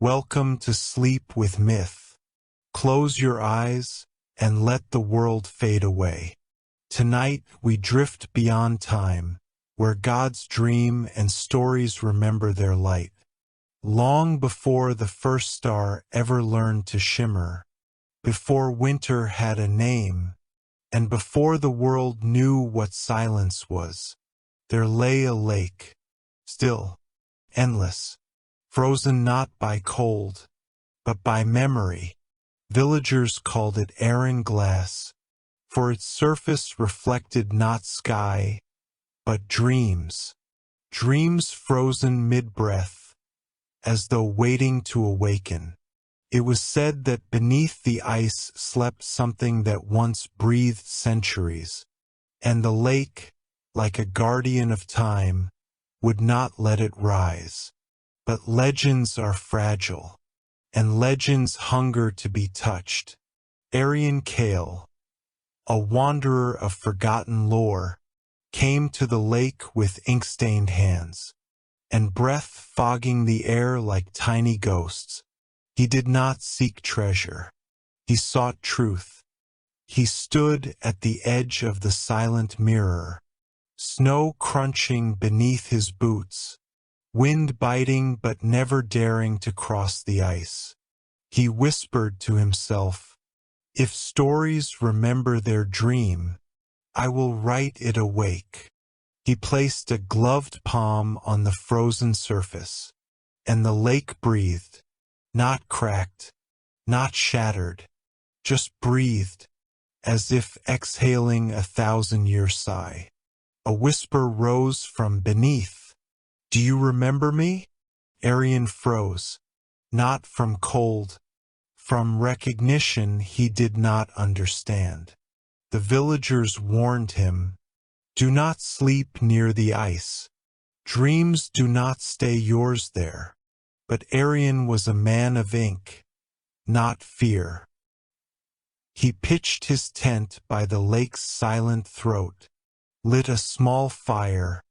Welcome to Sleep with Myth. Close your eyes and let the world fade away. Tonight we drift beyond time, where gods dream and stories remember their light. Long before the first star ever learned to shimmer, before winter had a name, and before the world knew what silence was, there lay a lake, still, endless, frozen not by cold, but by memory. Villagers called it Aran glass, for its surface reflected not sky, but dreams. Dreams frozen mid-breath, as though waiting to awaken. It was said that beneath the ice slept something that once breathed centuries, and the lake, like a guardian of time, would not let it rise. But legends are fragile, and legends hunger to be touched. Arian Kale, a wanderer of forgotten lore, came to the lake with ink-stained hands, and breath fogging the air like tiny ghosts. He did not seek treasure. He sought truth. He stood at the edge of the silent mirror, snow crunching beneath his boots, wind biting but never daring to cross the ice. He whispered to himself, "If stories remember their dream, I will write it awake." He placed a gloved palm on the frozen surface, and the lake breathed, not cracked, not shattered, just breathed, as if exhaling a 1,000-year sigh. A whisper rose from beneath. "Do you remember me?" Arian froze, not from cold, from recognition he did not understand. The villagers warned him, "Do not sleep near the ice. Dreams do not stay yours there." But Arian was a man of ink, not fear. He pitched his tent by the lake's silent throat, lit a small fire,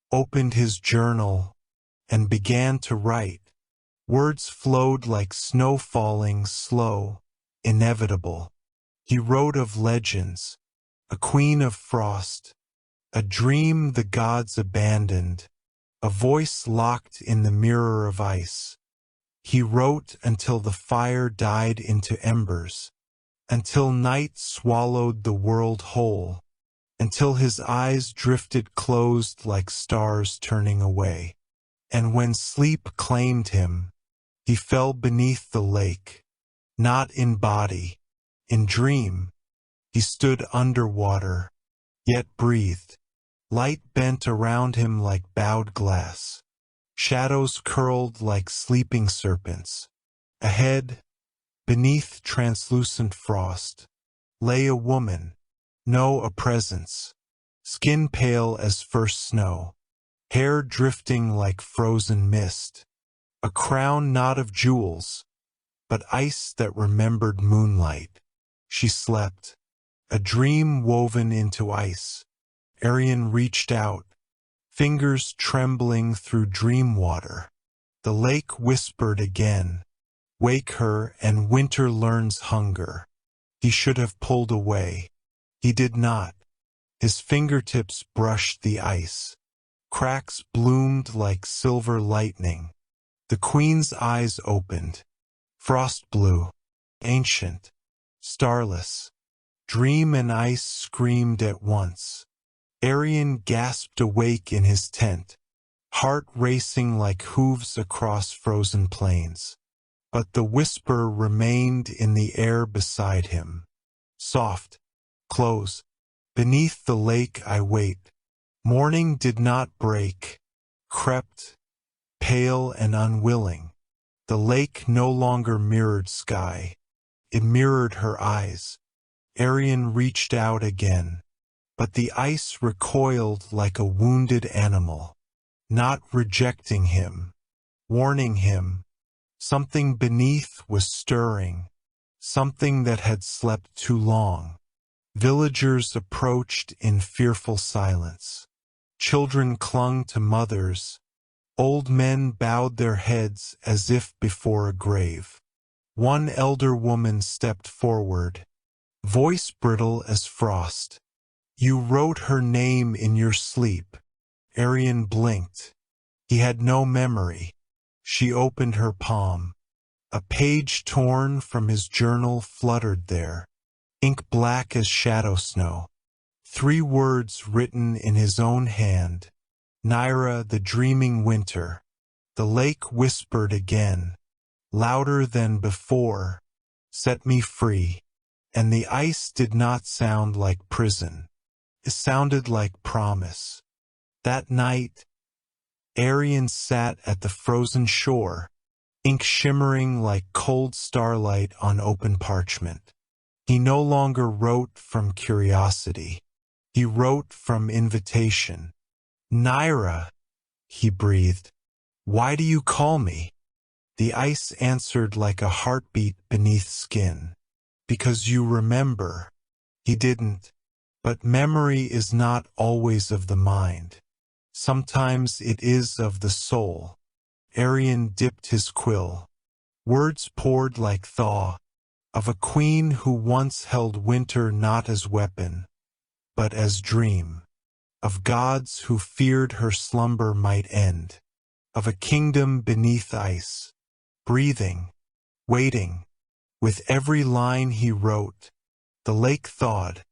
opened his journal, and began to write. Words flowed like snow falling, slow, inevitable. He wrote of legends, a queen of frost, a dream the gods abandoned, a voice locked in the mirror of ice. He wrote until the fire died into embers, until night swallowed the world whole, until his eyes drifted closed like stars turning away. And when sleep claimed him, he fell beneath the lake, not in body, in dream. He stood underwater, yet breathed. Light bent around him like bowed glass. Shadows curled like sleeping serpents. Ahead, beneath translucent frost, lay a woman, no a presence, skin pale as first snow, hair drifting like frozen mist, a crown not of jewels, but ice that remembered moonlight. She slept, a dream woven into ice. Arian reached out, fingers trembling through dream water. The lake whispered again, "Wake her and winter learns hunger." He should have pulled away. He did not. His fingertips brushed the ice. Cracks bloomed like silver lightning. The queen's eyes opened, frost blue, ancient, starless. Dream and ice screamed at once. Arian gasped awake in his tent, heart racing like hooves across frozen plains. But the whisper remained in the air beside him. Soft, close, beneath the lake I wait. Morning did not break, crept, pale and unwilling. The lake no longer mirrored sky. It mirrored her eyes. Arian reached out again. But the ice recoiled like a wounded animal, not rejecting him, warning him. Something beneath was stirring, something that had slept too long. Villagers approached in fearful silence. Children clung to mothers, Old men bowed their heads as if before a grave. One elder woman stepped forward, voice brittle as frost. You wrote her name in your sleep. Arian blinked. He had no memory. She opened her palm. A page torn from his journal fluttered there, ink black as shadow snow. 3 words written in his own hand. Naira, the dreaming winter. The lake whispered again, louder than before, set me free. And the ice did not sound like prison. It sounded like promise. That night, Arian sat at the frozen shore, ink shimmering like cold starlight on open parchment. He no longer wrote from curiosity. He wrote from invitation. Naira, he breathed. Why do you call me? The ice answered like a heartbeat beneath skin. Because you remember. He didn't. But memory is not always of the mind. Sometimes it is of the soul. Arian dipped his quill. Words poured like thaw, of a queen who once held winter not as weapon, but as dream. Of gods who feared her slumber might end. Of a kingdom beneath ice, breathing, waiting. With every line he wrote, the lake thawed,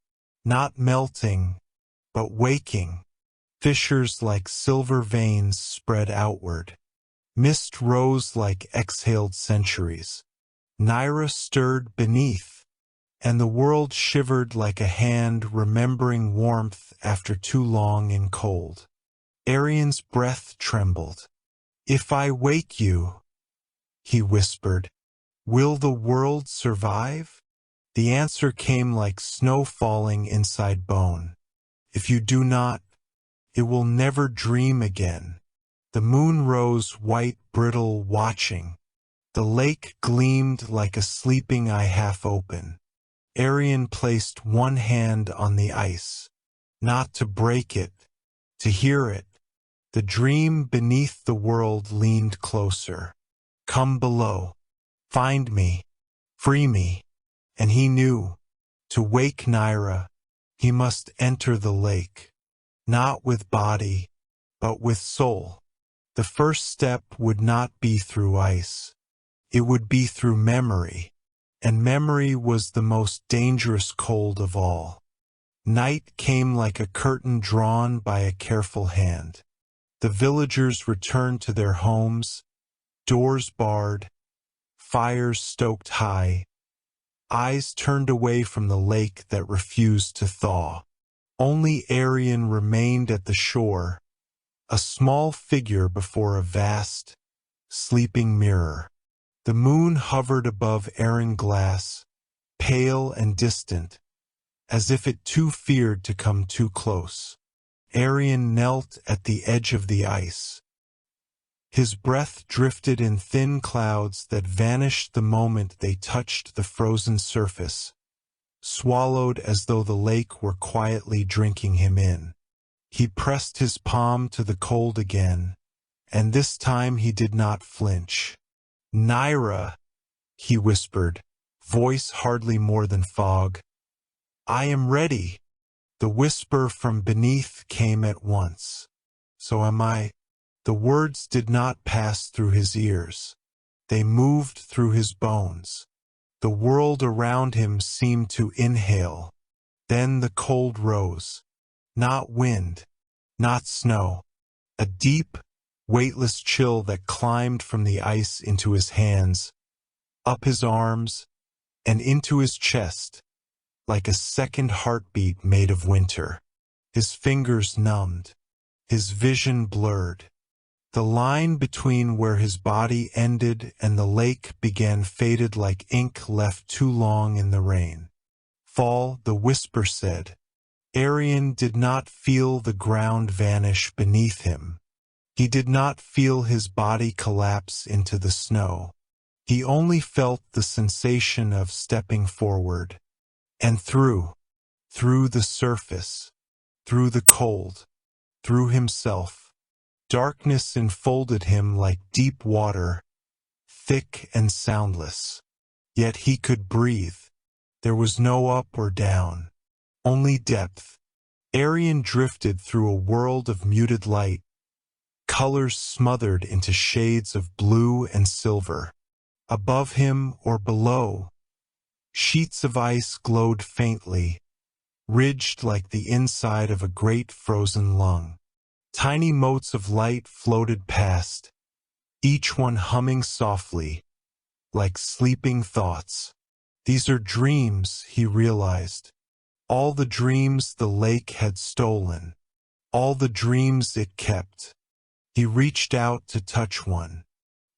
not melting, but waking. Fissures like silver veins spread outward. Mist rose like exhaled centuries. Naira stirred beneath, and the world shivered like a hand remembering warmth after too long in cold. Arian's breath trembled. If I wake you, he whispered, will the world survive? The answer came like snow falling inside bone. If you do not, it will never dream again. The moon rose white brittle watching. The lake gleamed like a sleeping eye half open. Arian placed one hand on the ice, not to break it, to hear it. The dream beneath the world leaned closer. Come below. Find me. Free me. And he knew. To wake Naira, he must enter the lake. Not with body, but with soul. The first step would not be through ice. It would be through memory. And memory was the most dangerous cold of all. Night came like a curtain drawn by a careful hand. The villagers returned to their homes, doors barred, fires stoked high, eyes turned away from the lake that refused to thaw. Only Arian remained at the shore, a small figure before a vast, sleeping mirror. The moon hovered above Aran glass, pale and distant, as if it too feared to come too close. Arian knelt at the edge of the ice. His breath drifted in thin clouds that vanished the moment they touched the frozen surface, swallowed as though the lake were quietly drinking him in. He pressed his palm to the cold again, and this time he did not flinch. Naira, he whispered, voice hardly more than fog. I am ready. The whisper from beneath came at once. So am I. The words did not pass through his ears. They moved through his bones. The world around him seemed to inhale. Then the cold rose. Not wind, not snow. A deep, weightless chill that climbed from the ice into his hands, up his arms, and into his chest, like a second heartbeat made of winter. His fingers numbed, his vision blurred. The line between where his body ended and the lake began faded like ink left too long in the rain. Fall, the whisper said. Arian did not feel the ground vanish beneath him. He did not feel his body collapse into the snow. He only felt the sensation of stepping forward. And through the surface, through the cold, through himself. Darkness enfolded him like deep water, thick and soundless. Yet he could breathe. There was no up or down, only depth. Arian drifted through a world of muted light, colors smothered into shades of blue and silver. Above him or below, sheets of ice glowed faintly, ridged like the inside of a great frozen lung. Tiny motes of light floated past, each one humming softly, like sleeping thoughts. These are dreams, he realized. All the dreams the lake had stolen. All the dreams it kept. He reached out to touch one.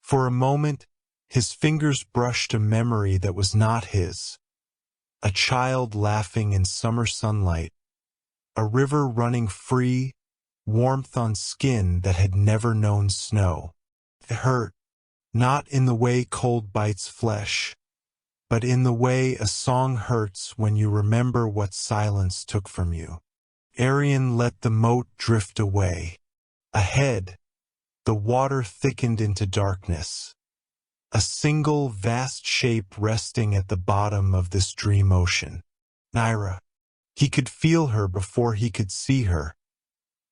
For a moment, his fingers brushed a memory that was not his. A child laughing in summer sunlight. A river running free, warmth on skin that had never known snow. It hurt, not in the way cold bites flesh, but in the way a song hurts when you remember what silence took from you. Arian let the moat drift away. Ahead, the water thickened into darkness. A single vast shape resting at the bottom of this dream ocean. Naira. He could feel her before he could see her.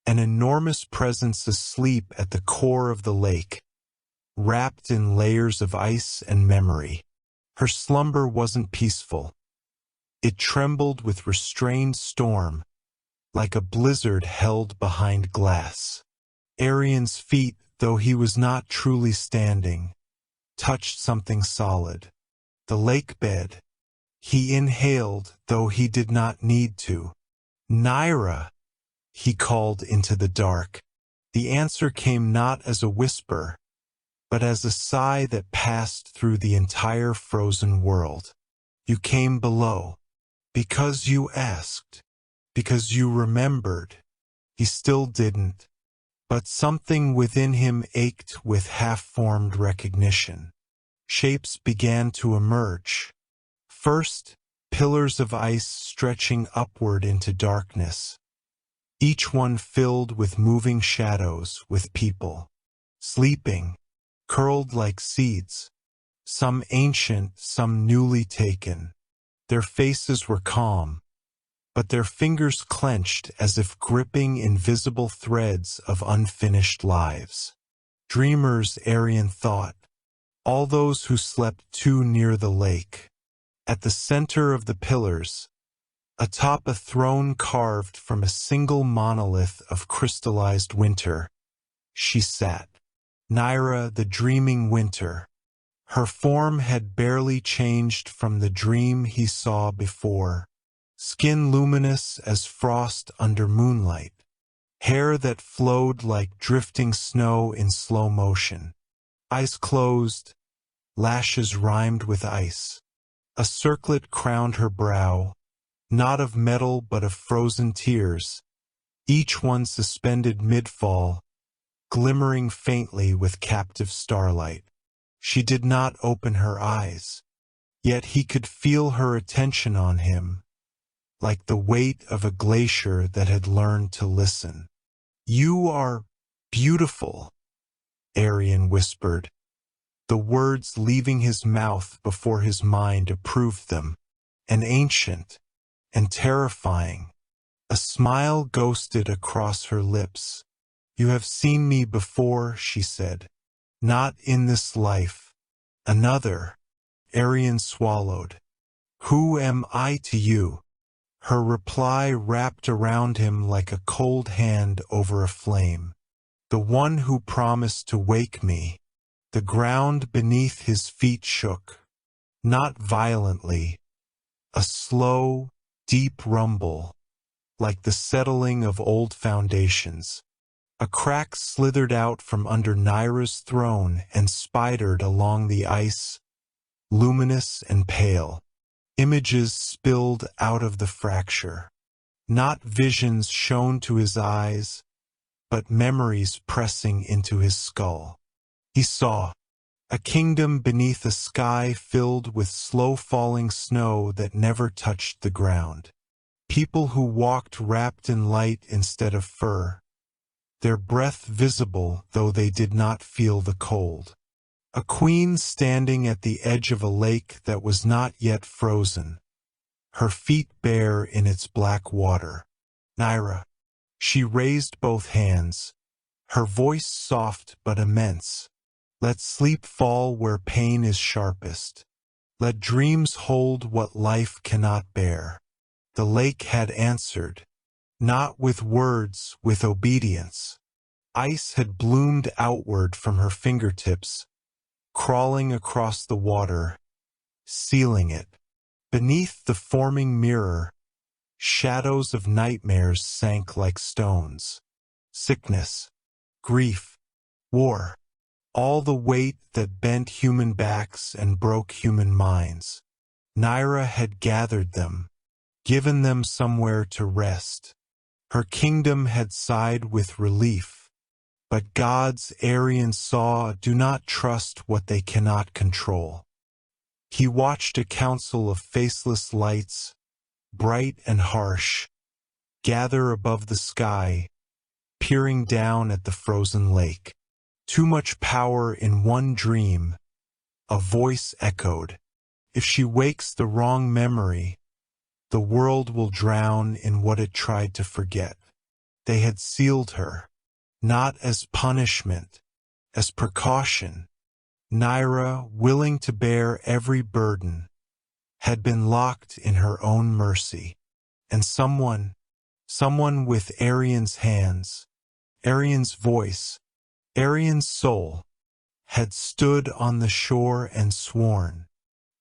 An enormous presence asleep at the core of the lake, wrapped in layers of ice and memory. Her slumber wasn't peaceful. It trembled with restrained storm, like a blizzard held behind glass. Arian's feet, though he was not truly standing, touched something solid. The lake bed. He inhaled, though he did not need to. Naira, he called into the dark. The answer came not as a whisper, but as a sigh that passed through the entire frozen world. You came below. Because you asked. Because you remembered. He still didn't. But something within him ached with half-formed recognition. Shapes began to emerge. First, pillars of ice stretching upward into darkness. Each one filled with moving shadows, with people. Sleeping. Curled like seeds. Some ancient, some newly taken. Their faces were calm, but their fingers clenched as if gripping invisible threads of unfinished lives. Dreamers, Arian thought, all those who slept too near the lake. At the center of the pillars, atop a throne carved from a single monolith of crystallized winter, she sat. Naira, the dreaming winter. Her form had barely changed from the dream he saw before. Skin luminous as frost under moonlight. Hair that flowed like drifting snow in slow motion. Eyes closed, lashes rhymed with ice. A circlet crowned her brow, not of metal but of frozen tears, each one suspended mid-fall, glimmering faintly with captive starlight. She did not open her eyes, yet he could feel her attention on him, like the weight of a glacier that had learned to listen. You are beautiful, Arian whispered, the words leaving his mouth before his mind approved them, and ancient, and terrifying. A smile ghosted across her lips. You have seen me before, she said. Not in this life. Another. Arian swallowed. Who am I to you? Her reply wrapped around him like a cold hand over a flame. The one who promised to wake me. The ground beneath his feet shook. Not violently. A slow, deep rumble, like the settling of old foundations. A crack slithered out from under Naira's throne and spidered along the ice, luminous and pale. Images spilled out of the fracture. Not visions shown to his eyes, but memories pressing into his skull. He saw a kingdom beneath a sky filled with slow-falling snow that never touched the ground. People who walked wrapped in light instead of fur. their breath visible though they did not feel the cold. A queen standing at the edge of a lake that was not yet frozen, her feet bare in its black water. Nyra. She raised both hands, her voice soft but immense. Let sleep fall where pain is sharpest. Let dreams hold what life cannot bear. The lake had answered, not with words, with obedience. Ice had bloomed outward from her fingertips, crawling across the water, sealing it. Beneath the forming mirror, shadows of nightmares sank like stones. Sickness, grief, war, all the weight that bent human backs and broke human minds. Nyra had gathered them, given them somewhere to rest. Her kingdom had sighed with relief. But gods Arian saw do not trust what they cannot control. He watched a council of faceless lights, bright and harsh, gather above the sky, peering down at the frozen lake. Too much power in one dream, a voice echoed. If she wakes the wrong memory, the world will drown in what it tried to forget. They had sealed her, not as punishment, as precaution. Nyra, willing to bear every burden, had been locked in her own mercy. And someone with Arian's hands, Arian's voice, Arian's soul, had stood on the shore and sworn,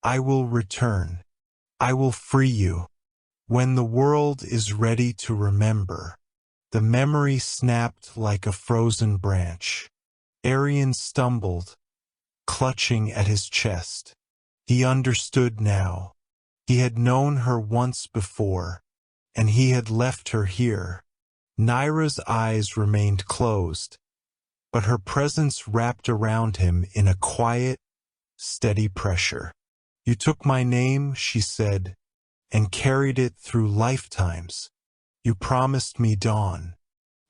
I will return. I will free you. When the world is ready to remember. The memory snapped like a frozen branch. Arian stumbled, clutching at his chest. He understood now. He had known her once before, and he had left her here. Nyra's eyes remained closed, but her presence wrapped around him in a quiet, steady pressure. You took my name, she said, and carried it through lifetimes. You promised me dawn.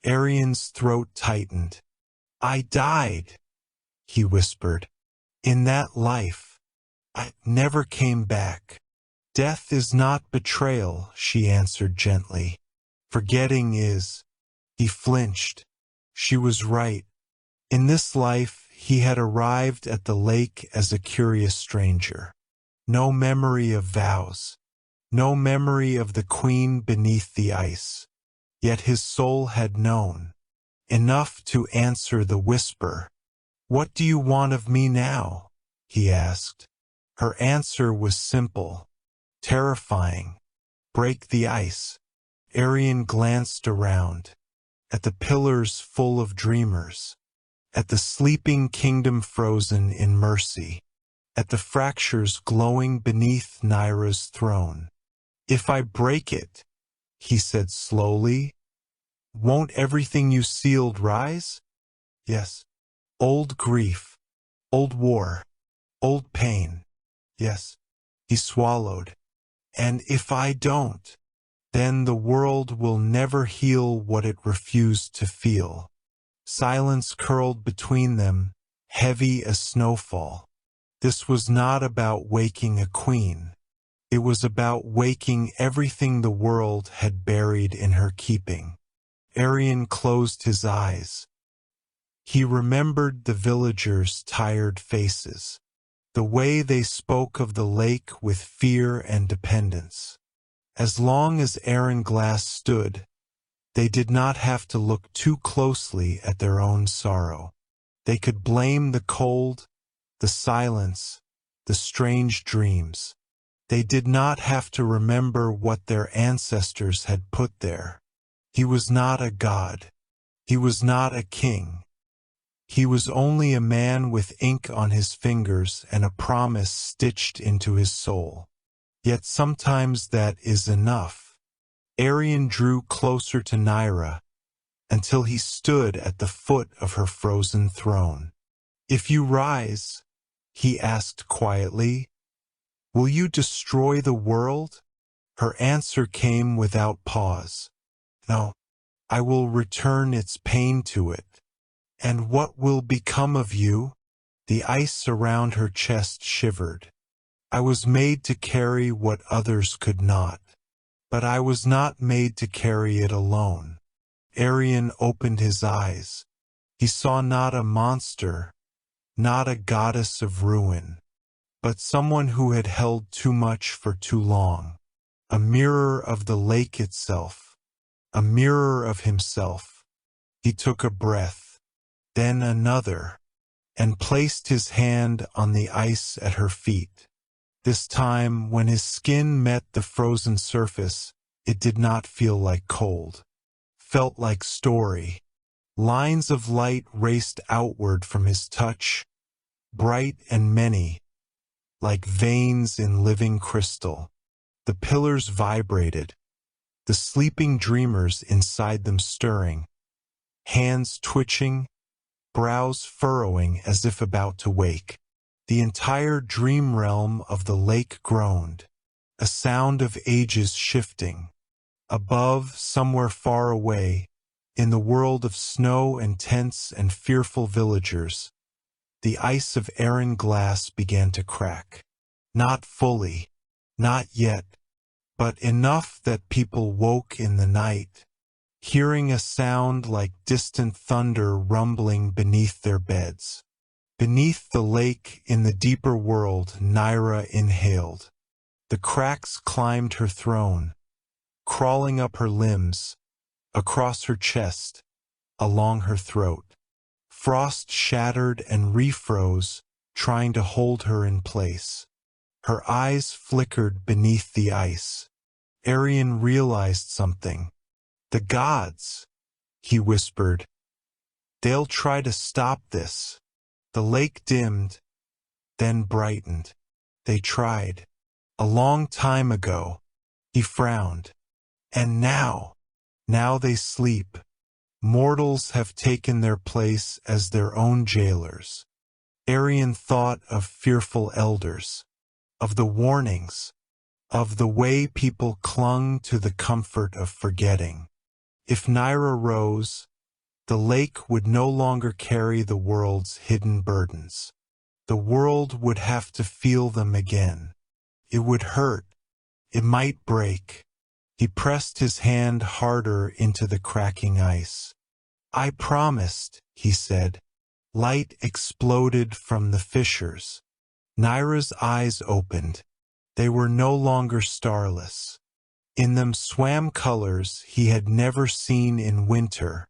Arian's throat tightened. I died, he whispered. In that life, I never came back. Death is not betrayal, she answered gently. Forgetting is. He flinched. She was right. In this life, he had arrived at the lake as a curious stranger. No memory of vows. No memory of the queen beneath the ice. Yet his soul had known. Enough to answer the whisper. What do you want of me now? He asked. Her answer was simple, terrifying. Break the ice. Arian glanced around. At the pillars full of dreamers. At the sleeping kingdom frozen in mercy. At the fractures glowing beneath Nyra's throne. If I break it, he said slowly, won't everything you sealed rise? Yes. Old grief, old war, old pain. Yes. He swallowed. And if I don't, then the world will never heal what it refused to feel. Silence curled between them, heavy as snowfall. This was not about waking a queen. It was about waking everything the world had buried in her keeping. Arian closed his eyes. He remembered the villagers' tired faces, the way they spoke of the lake with fear and dependence. As long as Aaron Glass stood, they did not have to look too closely at their own sorrow. They could blame the cold, the silence, the strange dreams. They did not have to remember what their ancestors had put there. He was not a god. He was not a king. He was only a man with ink on his fingers and a promise stitched into his soul. Yet sometimes that is enough. Arian drew closer to Nyra until he stood at the foot of her frozen throne. If you rise, he asked quietly, will you destroy the world? Her answer came without pause. No, I will return its pain to it. And what will become of you? The ice around her chest shivered. I was made to carry what others could not. But I was not made to carry it alone. Arion opened his eyes. He saw not a monster, not a goddess of ruin, but someone who had held too much for too long. A mirror of the lake itself, a mirror of himself. He took a breath, then another, and placed his hand on the ice at her feet. This time, when his skin met the frozen surface, it did not feel like cold. Felt like story. Lines of light raced outward from his touch, bright and many, like veins in living crystal. The pillars vibrated, the sleeping dreamers inside them stirring, hands twitching, brows furrowing as if about to wake. The entire dream realm of the lake groaned, a sound of ages shifting. Above, somewhere far away, in the world of snow and tents and fearful villagers, the ice of Aran glass began to crack. Not fully, not yet, but enough that people woke in the night, hearing a sound like distant thunder rumbling beneath their beds. Beneath the lake, in the deeper world, Naira inhaled. The cracks climbed her throne, crawling up her limbs, across her chest, along her throat. Frost shattered and refroze, trying to hold her in place. Her eyes flickered beneath the ice. Arion realized something. The gods, he whispered. They'll try to stop this. The lake dimmed, then brightened. They tried. A long time ago. He frowned. And now they sleep. Mortals have taken their place as their own jailers. Arion thought of fearful elders, of the warnings, of the way people clung to the comfort of forgetting. If Naira rose, the lake would no longer carry the world's hidden burdens. The world would have to feel them again. It would hurt. It might break. He pressed his hand harder into the cracking ice. I promised, he said. Light exploded from the fissures. Naira's eyes opened. They were no longer starless. In them swam colors he had never seen in winter.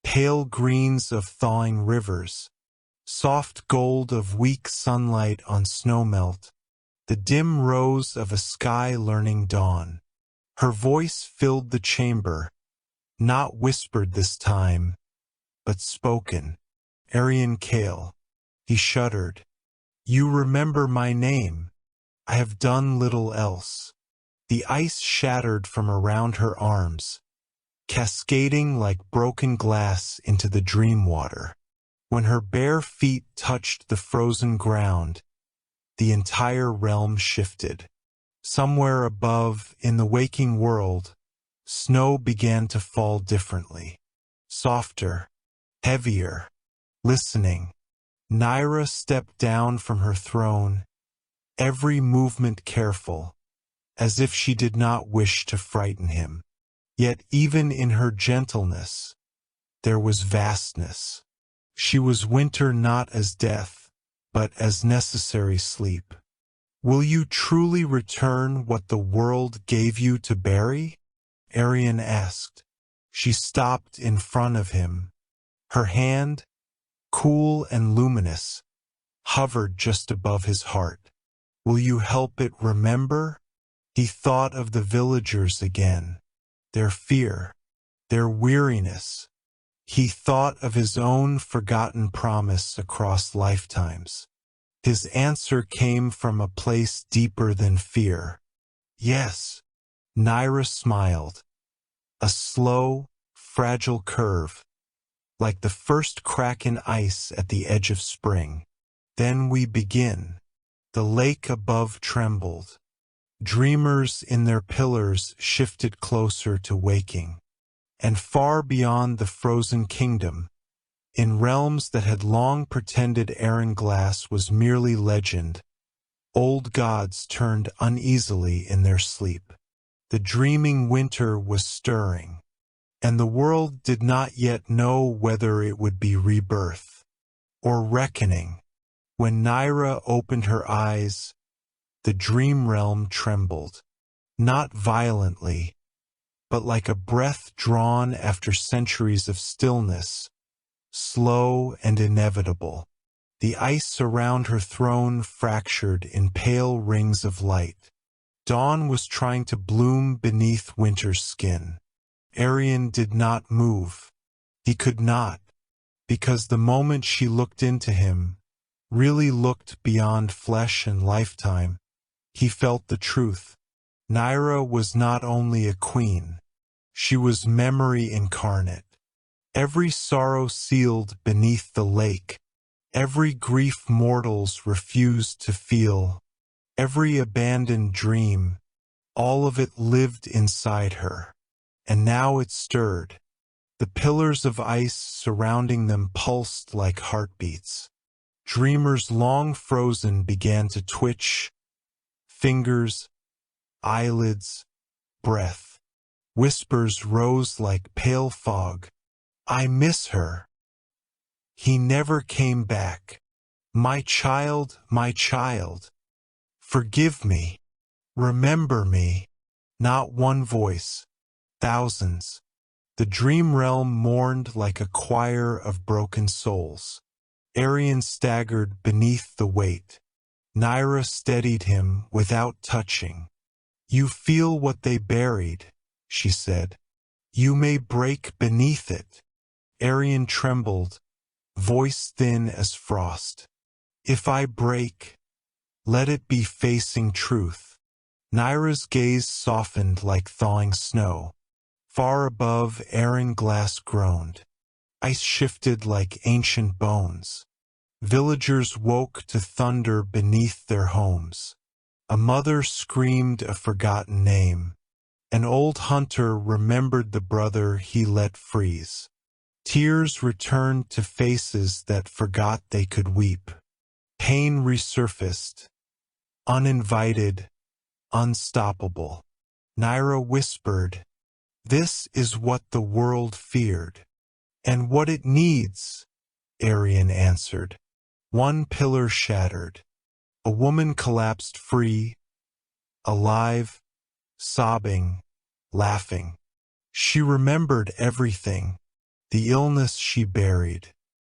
Pale greens of thawing rivers, soft gold of weak sunlight on snowmelt, the dim rose of a sky learning dawn. Her voice filled the chamber, not whispered this time, but spoken. Arion Kale. He shuddered. You remember my name. I have done little else. The ice shattered from around her arms, cascading like broken glass into the dream water. When her bare feet touched the frozen ground, the entire realm shifted. Somewhere above, in the waking world, snow began to fall differently. Softer, heavier, listening. Naira stepped down from her throne, every movement careful, as if she did not wish to frighten him. Yet even in her gentleness, there was vastness. She was winter not as death, but as necessary sleep. Will you truly return what the world gave you to bury? Arion asked. She stopped in front of him. Her hand, cool and luminous, hovered just above his heart. Will you help it remember? He thought of the villagers again. Their fear, their weariness. He thought of his own forgotten promise across lifetimes. His answer came from a place deeper than fear. Yes. Naira smiled. A slow, fragile curve, like the first crack in ice at the edge of spring. Then we begin. The lake above trembled. Dreamers in their pillars shifted closer to waking. And far beyond the frozen kingdom, in realms that had long pretended Aaron Glass was merely legend, old gods turned uneasily in their sleep. The dreaming winter was stirring, and the world did not yet know whether it would be rebirth or reckoning. When Naira opened her eyes, the dream realm trembled, not violently, but like a breath drawn after centuries of stillness, slow and inevitable. The ice around her throne fractured in pale rings of light. Dawn was trying to bloom beneath winter's skin. Arian did not move. He could not, because the moment she looked into him, really looked beyond flesh and lifetime, he felt the truth. Naira was not only a queen, she was memory incarnate. Every sorrow sealed beneath the lake, every grief mortals refused to feel, every abandoned dream, all of it lived inside her. And now it stirred. The pillars of ice surrounding them pulsed like heartbeats. Dreamers long frozen began to twitch, fingers, eyelids, breath. Whispers rose like pale fog. I miss her. He never came back. My child, forgive me. Remember me. Not one voice. Thousands. The dream realm mourned like a choir of broken souls. Arian staggered beneath the weight. Naira steadied him without touching. You feel what they buried, she said. You may break beneath it. Arian trembled, voice thin as frost. If I break, let it be facing truth. Naira's gaze softened like thawing snow. Far above, Aaron Glass groaned. Ice shifted like ancient bones. Villagers woke to thunder beneath their homes. A mother screamed a forgotten name. An old hunter remembered the brother he let freeze. Tears returned to faces that forgot they could weep. Pain resurfaced, uninvited, unstoppable. Naira whispered, "This is what the world feared." "And what it needs," Arian answered. One pillar shattered. A woman collapsed free, alive, sobbing, laughing. She remembered everything. The illness she buried,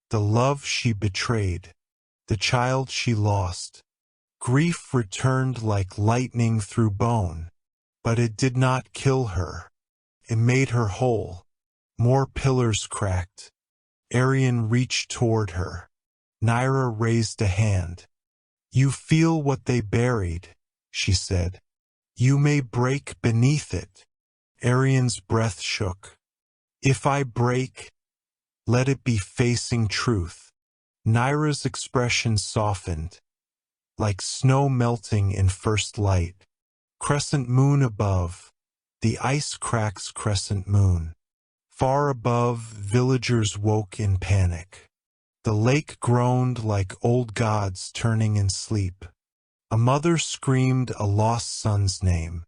the love she betrayed, the child she lost. Grief returned like lightning through bone, but it did not kill her. It made her whole. More pillars cracked. Arian reached toward her. Naira raised a hand. You feel what they buried, she said. You may break beneath it. Arian's breath shook. If I break, let it be facing truth. Naira's expression softened, like snow melting in first light. Crescent moon above, the ice cracks crescent moon. Far above, villagers woke in panic. The lake groaned like old gods turning in sleep. A mother screamed a lost son's name.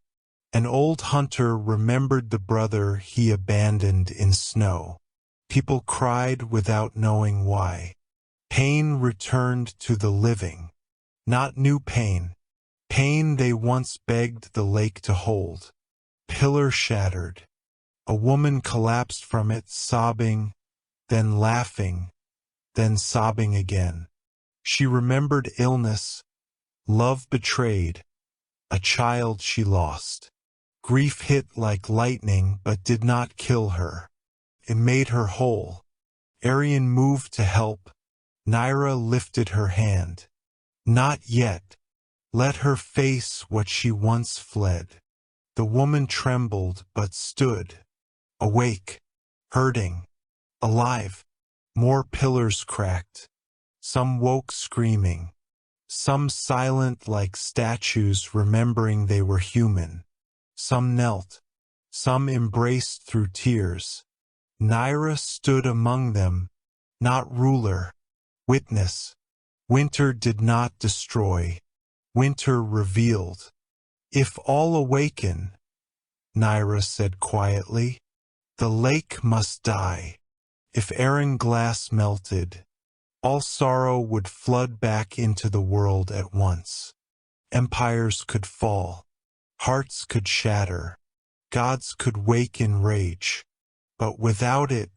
An old hunter remembered the brother he abandoned in snow. People cried without knowing why. Pain returned to the living. Not new pain. Pain they once begged the lake to hold. Pillar shattered. A woman collapsed from it, sobbing, then laughing, then sobbing again. She remembered illness, love betrayed, a child she lost. Grief hit like lightning but did not kill her. It made her whole. Arian moved to help. Naira lifted her hand. Not yet. Let her face what she once fled. The woman trembled but stood. Awake, hurting, alive. More pillars cracked. Some woke screaming. Some silent like statues remembering they were human. Some knelt, Some embraced through tears. Naira stood among them, not ruler, witness. Winter did not destroy. Winter revealed. If all awaken, Naira said quietly, the lake must die. If Aaron glass melted, all sorrow would flood back into the world at once. Empires could fall. Hearts could shatter. Gods could wake in rage. But without it,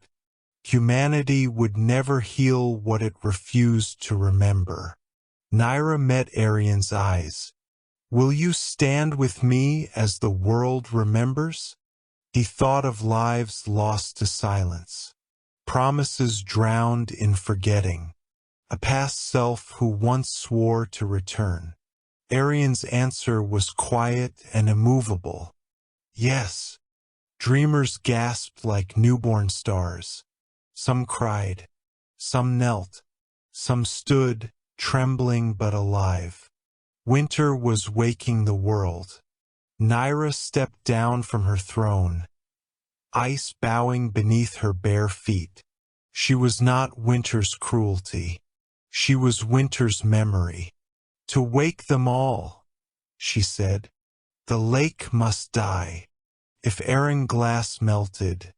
humanity would never heal what it refused to remember. Naira met Arian's eyes. Will you stand with me as the world remembers? He thought of lives lost to silence, promises drowned in forgetting, a past self who once swore to return. Arian's answer was quiet and immovable. Yes. Dreamers gasped like newborn stars. Some cried, some knelt, some stood, trembling but alive. Winter was waking the world. Naira stepped down from her throne, ice bowing beneath her bare feet. She was not winter's cruelty. She was winter's memory. To wake them all, she said, the lake must die. If Aaron glass melted,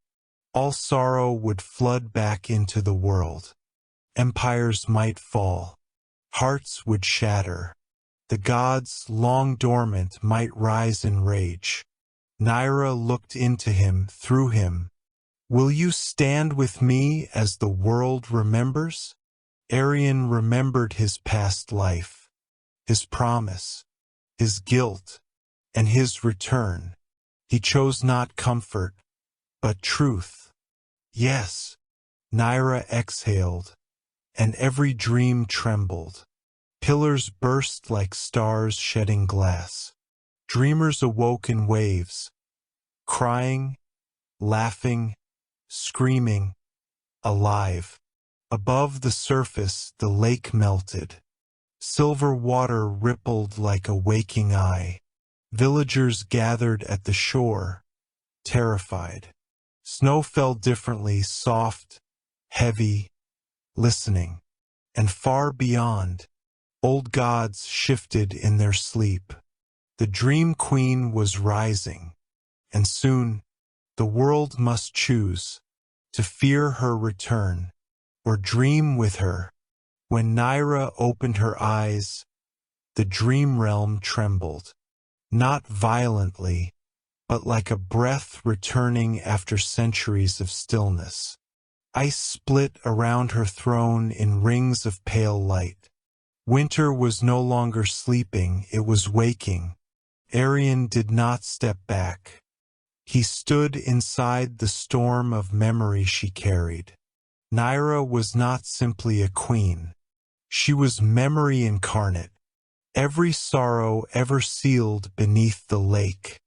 all sorrow would flood back into the world. Empires might fall. Hearts would shatter. The gods, long dormant, might rise in rage. Naira looked into him, through him. Will you stand with me as the world remembers? Arian remembered his past life, his promise, his guilt, and his return. He chose not comfort, but truth. Yes, Naira exhaled, and every dream trembled. Pillars burst like stars shedding glass. Dreamers awoke in waves, crying, laughing, screaming, alive. Above the surface the lake melted. Silver water rippled like a waking eye. Villagers gathered at the shore, terrified. Snow fell differently, soft, heavy, listening. And far beyond, old gods shifted in their sleep. The dream queen was rising, and soon the world must choose to fear her return or dream with her. When Naira opened her eyes, the dream realm trembled, not violently, but like a breath returning after centuries of stillness. Ice split around her throne in rings of pale light. Winter was no longer sleeping, it was waking. Arian did not step back. He stood inside the storm of memory she carried. Naira was not simply a queen. She was memory incarnate. Every sorrow ever sealed beneath the lake.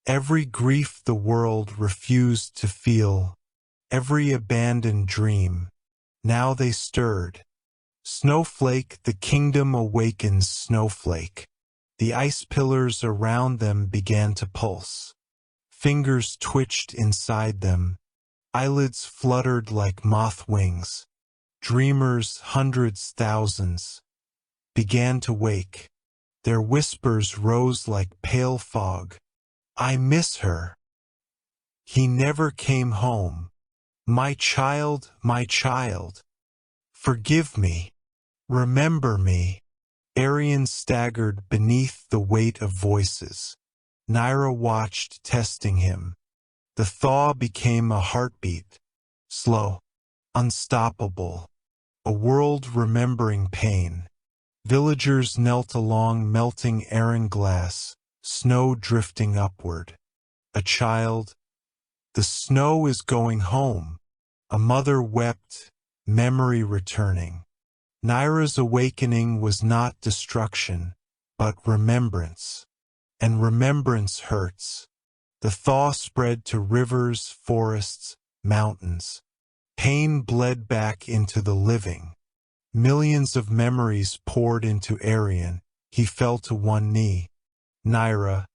Every grief the world refused to feel. Every abandoned dream. Now they stirred. Snowflake, the kingdom awakens snowflake. The ice pillars around them began to pulse. Fingers twitched inside them. Eyelids fluttered like moth wings. Dreamers, hundreds, thousands, began to wake. Their whispers rose like pale fog. I miss her. He never came home. My child, forgive me. Remember me. Arian staggered beneath the weight of voices. Naira watched, testing him. The thaw became a heartbeat, slow, unstoppable, a world remembering pain. Villagers knelt along melting Aaron glass, snow drifting upward. A child, the snow is going home. A mother wept, memory returning. Naira's awakening was not destruction, but remembrance. And remembrance hurts. The thaw spread to rivers, forests, mountains. Pain bled back into the living. Millions of memories poured into Arian. He fell to one knee. Naira,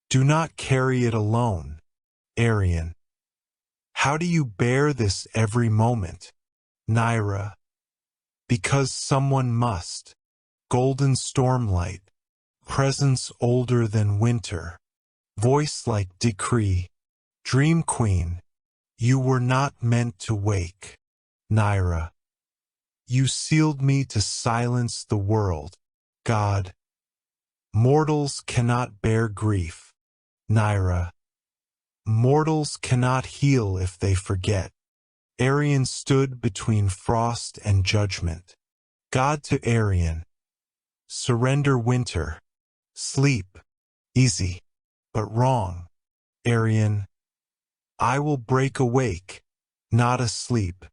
do not carry it alone. Arian. How do you bear this every moment? Naira. Because someone must. Golden stormlight. Presence older than winter. Voice like decree. Dream queen. You were not meant to wake. Naira. You sealed me to silence the world. God. Mortals cannot bear grief. Naira. Mortals cannot heal if they forget. Arian stood between frost and judgment. God to Arian. Surrender winter. Sleep. Easy. But wrong. Arian. I will break awake. Not asleep.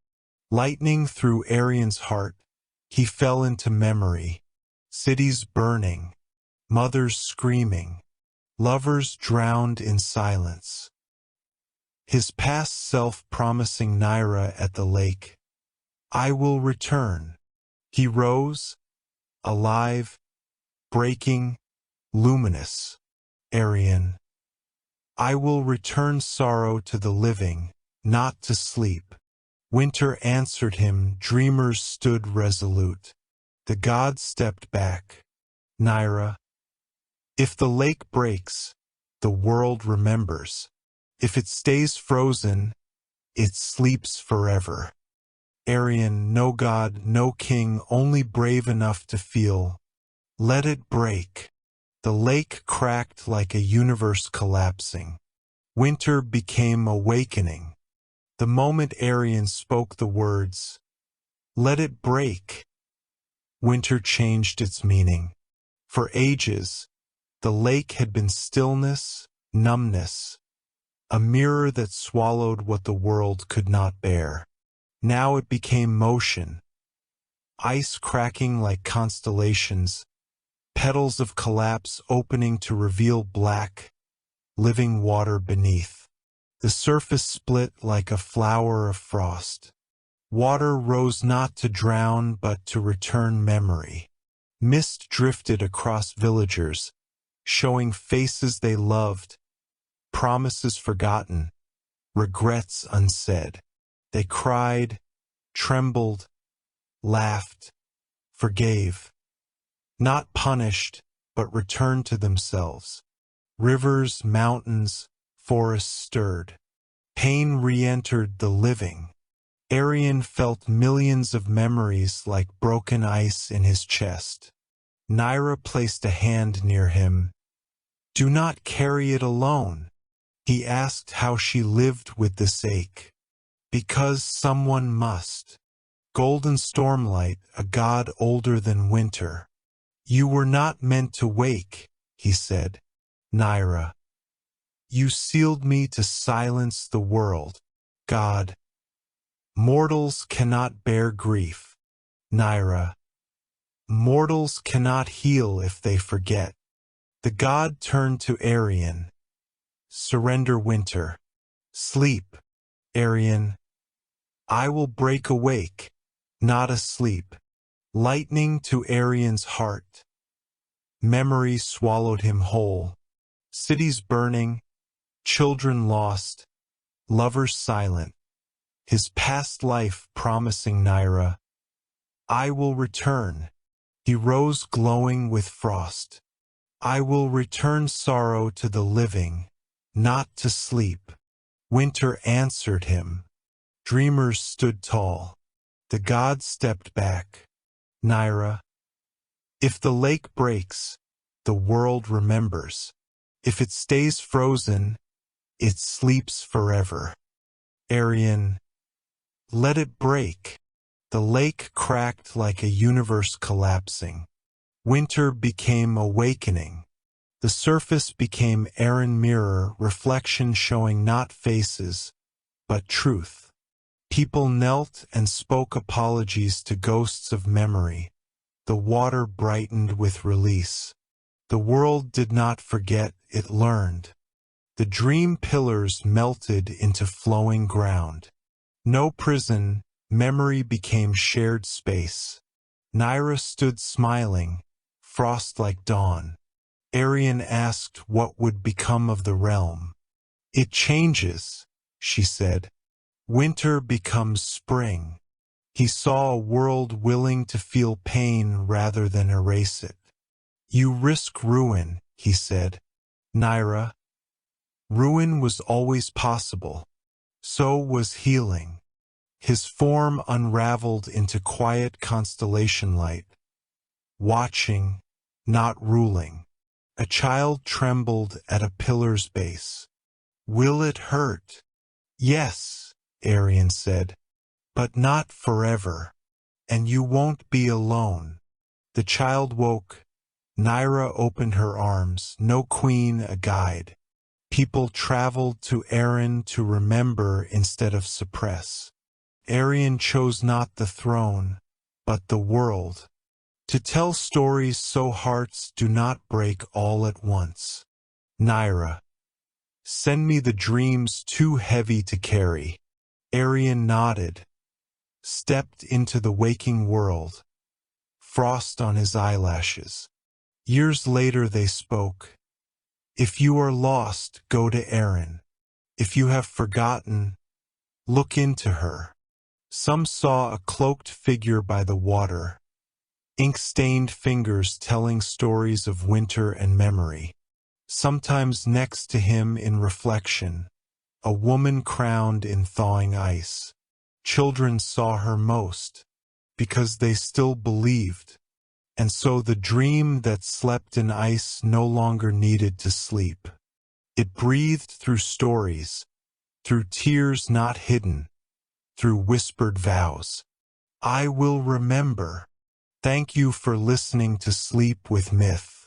Lightning through Arian's heart. He fell into memory. Cities burning. Mothers screaming. Lovers drowned in silence. His past self promising Naira at the lake. I will return. He rose, alive, breaking, luminous. Arian. I will return sorrow to the living, not to sleep. Winter answered him, dreamers stood resolute. The god stepped back. Naira. If the lake breaks, the world remembers. If it stays frozen, it sleeps forever. Arian, no god, no king, only brave enough to feel. Let it break. The lake cracked like a universe collapsing. Winter became awakening. The moment Arian spoke the words, let it break, winter changed its meaning. For ages, the lake had been stillness, numbness, a mirror that swallowed what the world could not bear. Now it became motion, ice cracking like constellations, petals of collapse opening to reveal black, living water beneath. The surface split like a flower of frost. Water rose not to drown but to return memory. Mist drifted across villagers, showing faces they loved, promises forgotten, regrets unsaid. They cried, trembled, laughed, forgave. Not punished, but returned to themselves. Rivers, mountains, forests stirred. Pain re-entered the living. Arian felt millions of memories like broken ice in his chest. Naira placed a hand near him. Do not carry it alone. He asked how she lived with this ache. Because someone must. Golden stormlight, a god older than winter. You were not meant to wake, he said. Naira. You sealed me to silence the world. God. Mortals cannot bear grief. Naira. Mortals cannot heal if they forget. The god turned to Arian. Surrender winter. Sleep. Arian. I will break awake, not asleep. Lightning to Arian's heart. Memory swallowed him whole. Cities burning, children lost, lovers silent. His past life promising Naira, I will return. He rose glowing with frost. I will return sorrow to the living, not to sleep. Winter answered him. Dreamers stood tall. The god stepped back. Naira. If the lake breaks, the world remembers. If it stays frozen, it sleeps forever. Arian. Let it break. The lake cracked like a universe collapsing. Winter became awakening. The surface became Arian mirror, reflection showing not faces, but truth. People knelt and spoke apologies to ghosts of memory. The water brightened with release. The world did not forget, it learned. The dream pillars melted into flowing ground. No prison, memory became shared space. Naira stood smiling, frost like dawn. Arian asked what would become of the realm. It changes, she said. Winter becomes spring. He saw a world willing to feel pain rather than erase it. You risk ruin, he said. Naira, ruin was always possible. So was healing. His form unraveled into quiet constellation light. Watching, not ruling. A child trembled at a pillar's base. Will it hurt? Yes, Arian said, but not forever. And you won't be alone. The child woke. Naira opened her arms, no queen, a guide. People traveled to Erin to remember instead of suppress. Arian chose not the throne, but the world. To tell stories so hearts do not break all at once. Naira, send me the dreams too heavy to carry. Arian nodded, stepped into the waking world, frost on his eyelashes. Years later they spoke. If you are lost, go to Erin. If you have forgotten, look into her. Some saw a cloaked figure by the water, ink-stained fingers telling stories of winter and memory. Sometimes next to him in reflection, a woman crowned in thawing ice. Children saw her most, because they still believed, and so the dream that slept in ice no longer needed to sleep. It breathed through stories, through tears not hidden, through whispered vows. I will remember. Thank you for listening to Sleep with Myth.